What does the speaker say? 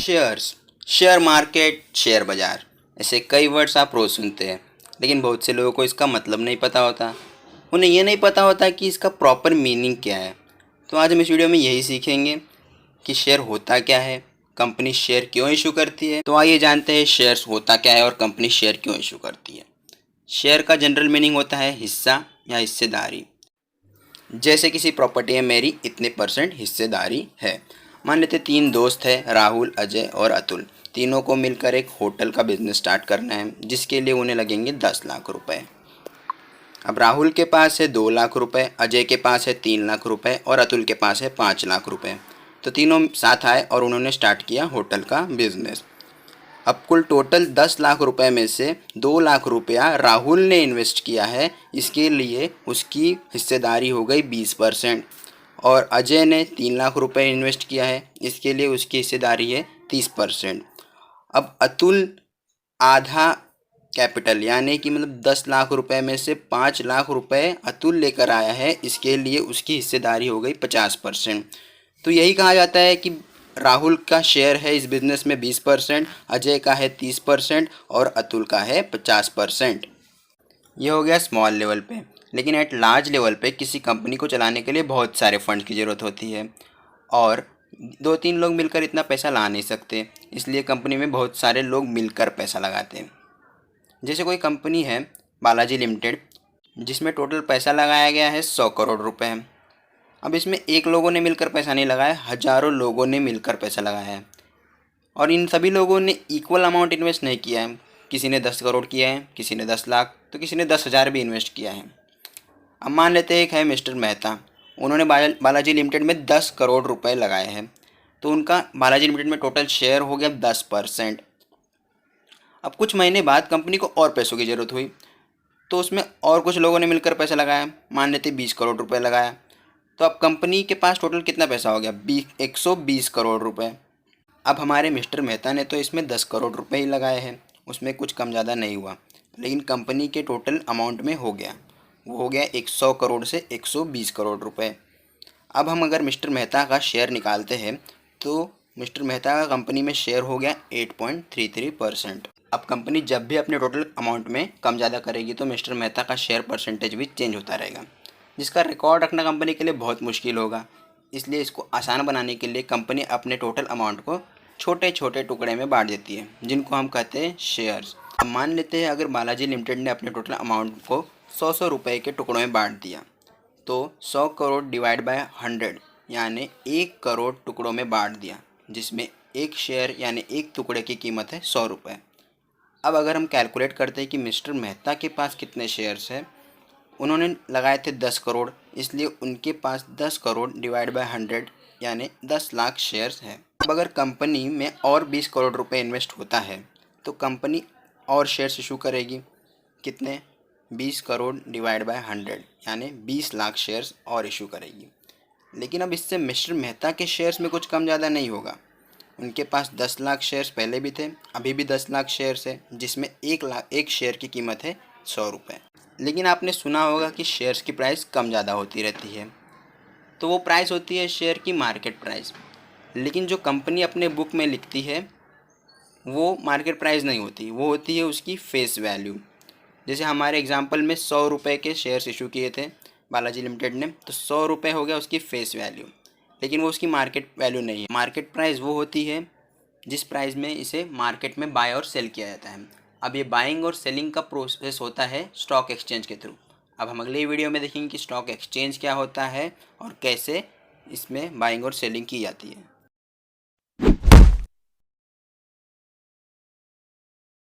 Shares, share market, share बाज़ार, ऐसे कई वर्ड्स आप रोज़ सुनते हैं, लेकिन बहुत से लोगों को इसका मतलब नहीं पता होता। उन्हें ये नहीं पता होता कि इसका प्रॉपर मीनिंग क्या है। तो आज हम इस वीडियो में यही सीखेंगे कि शेयर होता क्या है, कंपनी शेयर क्यों इशू करती है। तो आइए जानते हैं शेयर्स होता क्या है और कंपनी शेयर क्यों इशू करती है। शेयर का जनरल मीनिंग होता है हिस्सा या हिस्सेदारी। जैसे किसी प्रॉपर्टी में मेरी इतने % हिस्सेदारी है। मान लेते 3 दोस्त हैं, राहुल, अजय और अतुल। तीनों को मिलकर एक होटल का बिजनेस स्टार्ट करना है, जिसके लिए उन्हें लगेंगे 10 लाख रुपए। अब राहुल के पास है 2 लाख रुपए, अजय के पास है 3 लाख रुपए और अतुल के पास है 5 लाख रुपए। तो तीनों साथ आए और उन्होंने स्टार्ट किया होटल का बिजनेस। अब कुल टोटल 10 लाख रुपए में से 2 लाख रुपया राहुल ने इन्वेस्ट किया है, इसके लिए उसकी हिस्सेदारी हो गई 20%। और अजय ने 3 लाख रुपए इन्वेस्ट किया है, इसके लिए उसकी हिस्सेदारी है 30%। अब अतुल आधा कैपिटल यानी कि मतलब 10 लाख रुपए में से 5 लाख रुपए अतुल लेकर आया है, इसके लिए उसकी हिस्सेदारी हो गई 50%। तो यही कहा जाता है कि राहुल का शेयर है इस बिज़नेस में 20%, अजय का है 30% और अतुल का है 50%। ये हो गया स्मॉल लेवल पे। लेकिन एट लार्ज लेवल पे किसी कंपनी को चलाने के लिए बहुत सारे फंड की ज़रूरत होती है और 2-3 लोग मिलकर इतना पैसा ला नहीं सकते, इसलिए कंपनी में बहुत सारे लोग मिलकर पैसा लगाते हैं। जैसे कोई कंपनी है बालाजी लिमिटेड, जिसमें टोटल पैसा लगाया गया है 100 करोड़ रुपए। अब इसमें एक लोगों ने मिलकर पैसा नहीं लगाया, हज़ारों लोगों ने मिलकर पैसा लगाया है और इन सभी लोगों ने इक्वल अमाउंट इन्वेस्ट नहीं किया है। किसी ने 10 करोड़ किया है, किसी ने 10 लाख, तो किसी ने 10,000 भी इन्वेस्ट किया है। अब मान लेते हैं एक है मिस्टर मेहता, उन्होंने बालाजी लिमिटेड में 10 करोड़ रुपए लगाए हैं, तो उनका बालाजी लिमिटेड में टोटल शेयर हो गया 10%। अब कुछ महीने बाद कंपनी को और पैसों की ज़रूरत हुई, तो उसमें और कुछ लोगों ने मिलकर पैसा लगाया, मान लेते 20 करोड़ रुपए लगाया। तो अब कंपनी के पास टोटल कितना पैसा हो गया, 120 करोड़ रुपए। अब हमारे मिस्टर मेहता ने तो इसमें 10 करोड़ रुपए ही लगाए हैं, उसमें कुछ कम ज़्यादा नहीं हुआ, लेकिन कंपनी के टोटल अमाउंट में हो गया, वो हो गया 100 करोड़ से 120 करोड़ रुपए। अब हम अगर मिस्टर मेहता का शेयर निकालते हैं तो मिस्टर मेहता का कंपनी में शेयर हो गया 8.33%। अब कंपनी जब भी अपने टोटल अमाउंट में कम ज़्यादा करेगी तो मिस्टर मेहता का शेयर परसेंटेज भी चेंज होता रहेगा, जिसका रिकॉर्ड रखना कंपनी के लिए बहुत मुश्किल होगा। इसलिए इसको आसान बनाने के लिए कंपनी अपने टोटल अमाउंट को छोटे छोटे टुकड़े में बांट देती है, जिनको हम कहते हैं शेयर्स। अब मान लेते हैं अगर बालाजी लिमिटेड ने अपने टोटल अमाउंट को 100 रुपये के टुकड़ों में बांट दिया, तो 100 करोड़ डिवाइड बाय 100 यानी 1 करोड़ टुकड़ों में बांट दिया, जिसमें एक शेयर यानी एक टुकड़े की कीमत है 100 रुपये। अब अगर हम कैलकुलेट करते हैं कि मिस्टर मेहता के पास कितने शेयर्स हैं, उन्होंने लगाए थे 10 करोड़, इसलिए उनके पास 10 करोड़ डिवाइड बाय 100 यानी 10 लाख शेयर्स हैं। अब अगर कंपनी में और 20 करोड़ रुपए इन्वेस्ट होता है तो कंपनी और शेयर्स इशू करेगी। कितने, 20 करोड़ डिवाइड बाय 100 यानी 20 लाख शेयर्स और इशू करेगी। लेकिन अब इससे मिस्टर मेहता के शेयर्स में कुछ कम ज़्यादा नहीं होगा। उनके पास 10 लाख शेयर्स पहले भी थे, अभी भी 10 लाख शेयर्स है, जिसमें 1 शेयर की कीमत है 100 रुपये। लेकिन आपने सुना होगा कि शेयर्स की प्राइस कम ज़्यादा होती रहती है, तो वो प्राइस होती है शेयर की मार्केट प्राइस। लेकिन जो कंपनी अपने बुक में लिखती है वो मार्केट प्राइस नहीं होती, वो होती है उसकी फेस वैल्यू। जैसे हमारे एग्जांपल में 100 रुपये के शेयर्स इशू किए थे बालाजी लिमिटेड ने, तो 100 रुपये हो गया उसकी फेस वैल्यू, लेकिन वो उसकी मार्केट वैल्यू नहीं है। मार्केट प्राइस वो होती है जिस प्राइस में इसे मार्केट में बाय और सेल किया जाता है। अब ये बाइंग और सेलिंग का प्रोसेस होता है स्टॉक एक्सचेंज के थ्रू। अब हम अगले वीडियो में देखेंगे कि स्टॉक एक्सचेंज क्या होता है और कैसे इसमें बाइंग और सेलिंग की जाती है।